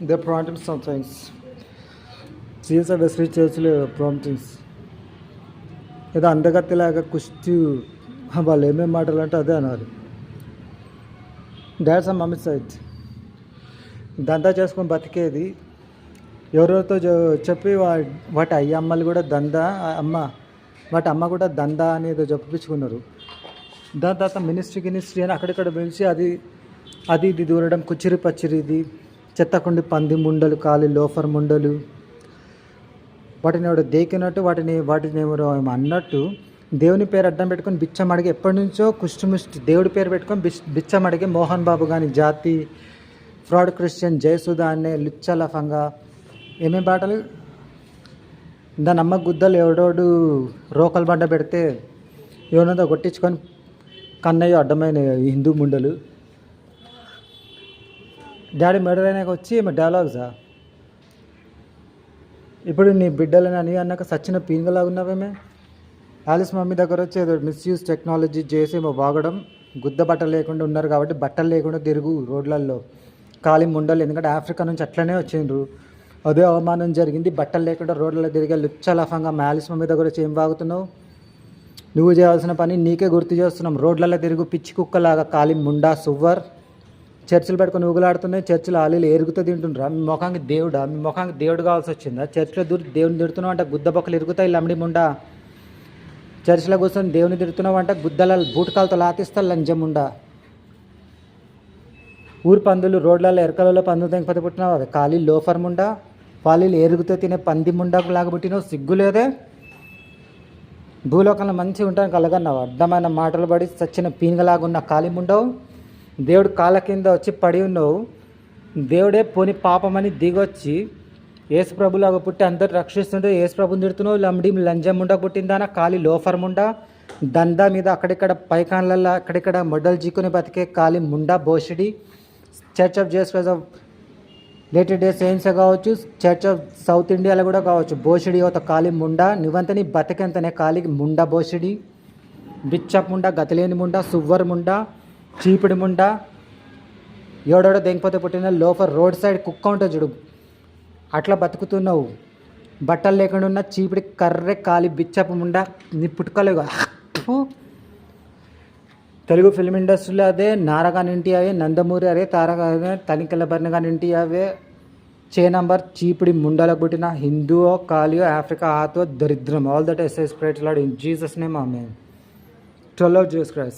They prompt sometimes. CSR Wesley చర్చ్లో ప్రాంప్టింగ్స్ ఏదో అందగత్తెలాగా కుస్తీ వాళ్ళు ఏమేమి మాటలు అంటే అదే అనాలి. డాడ్స్ ఆ మమ్మీ సైడ్ దందా చేసుకొని బతికేది ఎవరెవరితో చెప్పి వాటి అమ్మలు కూడా దందా వాటి అమ్మ కూడా దందా అనేది చెప్పించుకున్నారు. దాని తర్వాత మినిస్ట్రీ అని అక్కడిక్కడ పిలిచి అది ఇది దూరడం, కుచ్చిరి పచ్చిరిది, చెత్తకుండి పంది ముండలు, కాలి లోఫర్ ముండలు, వాటిని ఎవడు దేకినట్టు వాటిని ఎవరు అన్నట్టు దేవుని పేరు అడ్డం పెట్టుకొని బిచ్చం అడిగి ఎప్పటి నుంచో కుష్టిముష్టి దేవుడి పేరు పెట్టుకొని బిచ్చం అడిగి మోహన్ బాబు కానీ జాతి ఫ్రాడ్ క్రిస్టియన్ జయసుధా అనే లుచ్చలఫంగా ఏమేమి బాటలు దాని అమ్మ గుద్దలు ఎవడోడు రోకల్ బండ పెడితే ఎవరినో కొట్టించుకొని కన్నయ్య అడ్డమైన హిందూ ముండలు. డాడీ మర్డర్ అయినాక వచ్చి డైలాగ్సా ఇప్పుడు నీ బిడ్డలని అని అన్నాక సచ్చిన పీనుగలాగా ఉన్నావేమే. ఆలిస్ మమ్మీ దగ్గర వచ్చి ఏదో మిస్యూజ్ టెక్నాలజీ చేసి వాగడం, గుద్ద బట్టలు లేకుండా ఉన్నారు కాబట్టి బట్టలు లేకుండా తిరుగు రోడ్లలో ఖాళీ ముండలు. ఎందుకంటే ఆఫ్రికా నుంచి అట్లనే వచ్చిండ్రు, అదే అవమానం జరిగింది. బట్టలు లేకుండా రోడ్లలో తిరిగే లుచ్చలఫంగా ఆలిస్ మమ్మీ దగ్గర వచ్చి ఏం వాగుతున్నావు? నువ్వు చేయాల్సిన పని నీకే గుర్తు చేస్తున్నాం. రోడ్లలో తిరుగు పిచ్చి కుక్కలాగా ఖాళీ ముండా సువ్వర్. చర్చిలు పెట్టుకొని ఊగులాడుతున్నాయి, చర్చిలో ఆలీలు ఎరుగుతూ తింటుండ్రా. మీ ముఖానికి దేవుడు కావాల్సి వచ్చిందా? చర్చిలో దేవుని తిడుతున్నావు అంటే గుద్ద బొక్కలు ఎరుగుతాయి లమ్డి ముండా. చర్చిలో కూర్చొని దేవుని తిడుతున్నావు అంటే గుద్దల బూటకాలతో లాతిస్తా లంజముండా. ఊరు పందులు రోడ్లలో ఎరకలలో పందులు తెంపతి పుట్టినావు, అవి ఖాళీ లోఫర్ ముండా. ఖాళీలు ఎరుగుతూ తినే పంది ముండాకు లాగా పుట్టినావు, సిగ్గు లేదే. భూలోకంలో మంచిగా ఉంటానికి కలగన్నావు, అడ్డమైన మాటలు పడి చచ్చిన పీనుగలాగా ఉన్న ఖాళీ ముండవు. దేవుడు కాళ్ళ కింద వచ్చి పడి ఉన్నావు. దేవుడే పోని పాపమని దిగొచ్చి యేసుప్రభులాగా పుట్టి అందరు రక్షిస్తుంటే యేసుప్రభుని తిడుతున్నావు. లంజం ముండా పుట్టిందానా ఖాళీ లోఫర్ ముండా. దందా మీద అక్కడిక్కడ పైకాన్లలో అక్కడిక్కడ మొడ్డలు జీకుని బతికే ఖాళీ ముండా బోషిడి. Church of Jesus Christ of latter day saints కావచ్చు, చర్చ్ ఆఫ్ సౌత్ ఇండియాలో కూడా కావచ్చు. బోషిడి యువత ఖాళీ ముండా. నువ్వంతని బతికెంతనే ఖాళీ ముండా బోషిడి. బిచ్చప్ ముండా, గతిలేని ముండా, సువ్వర్ ముండా, చీపిడి ముండా. ఎవడోడో దెంగిపోతే పుట్టిన లోఫర్ రోడ్ సైడ్ కుక్క ఉంటుంది చూడు, అట్లా బతుకుతున్నావు. బట్టలు లేకుండా ఉన్న చీపిడి కర్రె ఖాళీ బిచ్చప్ ముండా. నీ పుట్టుకలేవు. తెలుగు ఫిల్మ్ ఇండస్ట్రీలో అదే నారగా నింటి అవే, నందమూరి అరే తారగా తనికెళ్ళ బరినగా నింటి అవే. నంబర్ చీపిడి ముండలకు పుట్టిన హిందూయో కాలియో ఆఫ్రికా ఆతో దరిద్రం. ఆల్ దట్ ఎస్ఐ spirit lord in Jesus name amen. 12 Jesus Christ.